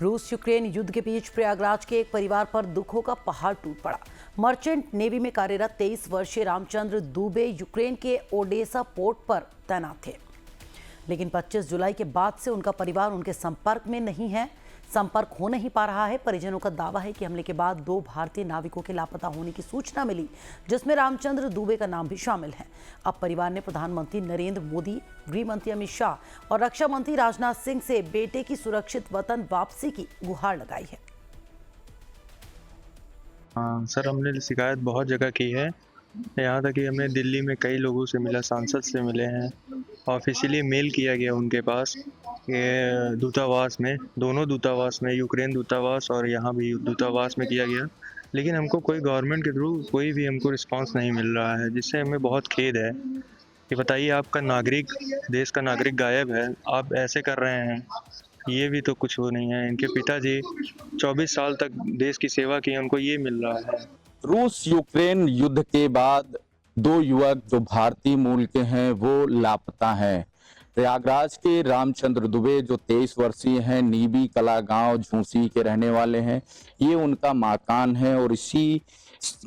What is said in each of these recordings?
रूस यूक्रेन युद्ध के बीच प्रयागराज के एक परिवार पर दुखों का पहाड़ टूट पड़ा। मर्चेंट नेवी में कार्यरत 23 वर्षीय रामचंद्र दुबे यूक्रेन के ओडेसा पोर्ट पर तैनात थे, लेकिन 25 जुलाई के बाद से उनका परिवार उनके संपर्क में नहीं है, संपर्क हो नहीं पा रहा है। परिजनों का दावा है कि हमले के बाद 2 भारतीय नाविकों के लापता होने की सूचना मिली, जिसमें रामचंद्र दुबे का नाम भी शामिल है। अब परिवार ने प्रधानमंत्री नरेंद्र मोदी, गृह मंत्री अमित शाह और रक्षा मंत्री राजनाथ सिंह से बेटे की सुरक्षित वतन वापसी की गुहार लगाई है। हाँ सर, हमने शिकायत बहुत जगह की है। यहाँ तक कि हमने दिल्ली में कई लोगों से मिला, सांसद से मिले हैं, ऑफिशियली मेल किया गया उनके पास, ये दूतावास में, दोनों दूतावास में, यूक्रेन दूतावास और यहाँ भी दूतावास में किया गया, लेकिन हमको कोई गवर्नमेंट के थ्रू कोई भी हमको रिस्पांस नहीं मिल रहा है, जिससे हमें बहुत खेद है। ये बताइए, आपका नागरिक, देश का नागरिक गायब है, आप ऐसे कर रहे हैं, ये भी तो कुछ वो नहीं है। इनके पिताजी 24 साल तक देश की सेवा की, उनको ये मिल रहा है। रूस यूक्रेन युद्ध के बाद 2 युवक जो भारतीय मूल के हैं वो लापता हैं। प्रयागराज के रामचंद्र दुबे जो 23 वर्षीय हैं, नीबी कला गांव झूसी के रहने वाले हैं। ये उनका मकान है और इसी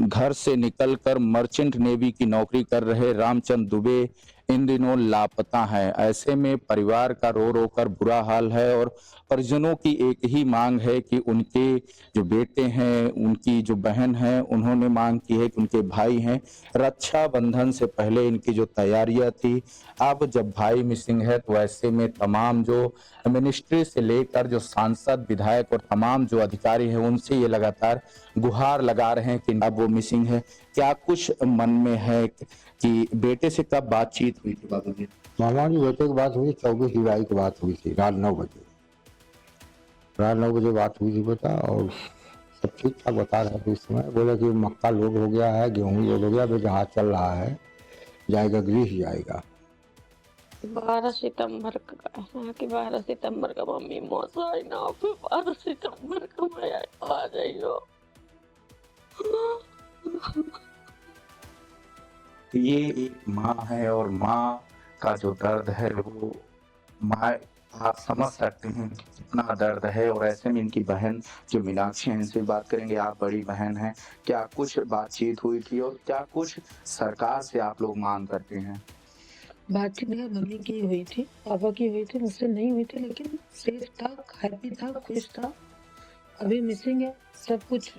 घर से निकलकर मर्चेंट नेवी की नौकरी कर रहे रामचंद्र दुबे इन दिनों लापता हैं। ऐसे में परिवार का रो रो कर बुरा हाल है और परिजनों की एक ही मांग है कि उनके जो बेटे हैं, उनकी जो बहन है, उन्होंने मांग की है कि उनके भाई हैं, रक्षाबंधन से पहले इनकी जो तैयारियां थी, अब जब भाई मिसिंग है तो ऐसे में तमाम जो मिनिस्ट्री से लेकर जो सांसद, विधायक और तमाम जो अधिकारी हैं उनसे ये लगातार गुहार लगा रहे हैं कि अब वो मिसिंग है। क्या कुछ मन में है कि बेटे से कब बातचीत हुई थी बाबू जी? मामा जी बेटे की बात हुई 24 जुलाई की बात हुई थी, रात 9 बजे। रात 9 बजे बात हुई थी बेटा, और सब ठीक ठाक बता रहे थे। इस समय बोले कि मक्का लोड हो गया है, गेहूँ लोड हो गया, अभी जहाज चल रहा है, जाएगा ग्रीस जाएगा। 12 सितंबर का है कि 12 सितंबर का मम्मी मौसा है ना, फिर 12 सितंबर का मैं आ जाइयो। ये एक माँ है और माँ का जो दर्द है वो माँ, आप समझ सकते हैं कि कितना दर्द है। और ऐसे में इनकी बहन जो मीनाक्षी है, इनसे बात करेंगे। आप बड़ी बहन हैं, क्या कुछ बातचीत हुई थी और क्या कुछ सरकार से आप लोग मांग करते हैं? बातचीत मेरी मम्मी की हुई थी, पापा की हुई थी, मुझसे नहीं हुई थी, लेकिन सेफ था, हैप्पी था, खुश था। अभी मिसिंग है, सब कुछ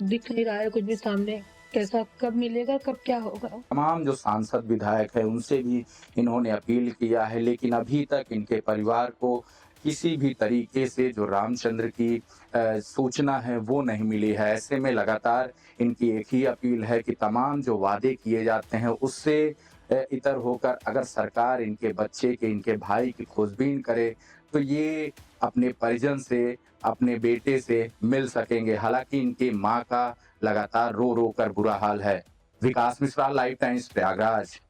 दिख नहीं रहा है, कुछ भी सामने। कैसा कब मिलेगा, कब क्या होगा। तमाम जो सांसद, विधायक है, उनसे भी इन्होंने अपील किया है, लेकिन अभी तक इनके परिवार को किसी भी तरीके से जो रामचंद्र की सूचना है वो नहीं मिली है। ऐसे में लगातार इनकी एक ही अपील है कि तमाम जो वादे किए जाते हैं उससे इतर होकर अगर सरकार इनके बच्चे के, इनके भाई की खोजबीन करे तो ये अपने परिजन से, अपने बेटे से मिल सकेंगे। हालांकि इनकी मां का लगातार रो रो कर बुरा हाल है। विकास मिश्रा, लाइव टाइम्स, प्रयागराज।